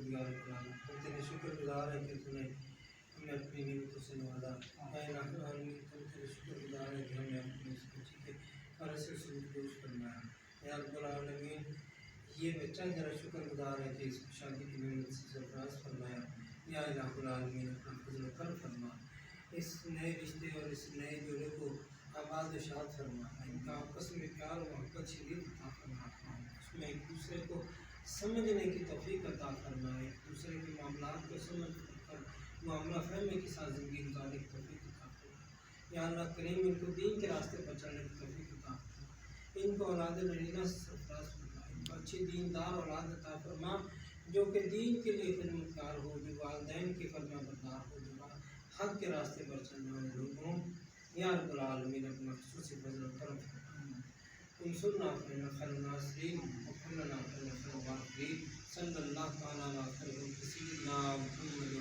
یا رب العالمین، ہم تیرے شکر گزار ہیں کہ تو نے ہمیں اپنی نعمتوں سے نوازا۔ اے الہ العالمین، ہم تیرے شکر گزار ہیں کہ ہم نے اپنے اس بچے کے قرض سے سودوش فرمایا۔ یا رب العالمین، یہ بچہ ذرا شکر گزار ہے کہ اس کو شادی کی نعمت سے سرفراز فرمایا۔ یا الہ العالمین، اپنا فضل و کرم فرما، اس نئے رشتے اور اس نئے جوڑے کو آباد و شاد فرما، ان کا آپس میں پیار و محبت شدید عطا فرما، اس میں ایک دوسرے کو سمجھنے کی توفیق عطا فرما، ایک دوسرے کے معاملات کو سمجھ کر معاملہ فہمی کے ساتھ زندگی گزارنے کی توفیق عطا فرما۔ یا اللہ کریم، ان کو دین کے راستے پر چلنے کی توفیق عطا فرما، ان کو اولاد نرینہ سے سرفراز فرما، ان کو اچھی دیندار اولاد عطا فرما جو کہ دین کے لیے خدمتگار ہو، جو والدین کے فرما بردار ہو، جو حق کے راستے پر چلنے والے لوگ ہوں۔ یا رب العالمین، اپنا خصوصی فضل و کرم فرما، انصرنا فإن خير الناصرين وكن لنا خير الغافرين، صلی اللہ تعالیٰ علیہ وسلم سیدنا محمد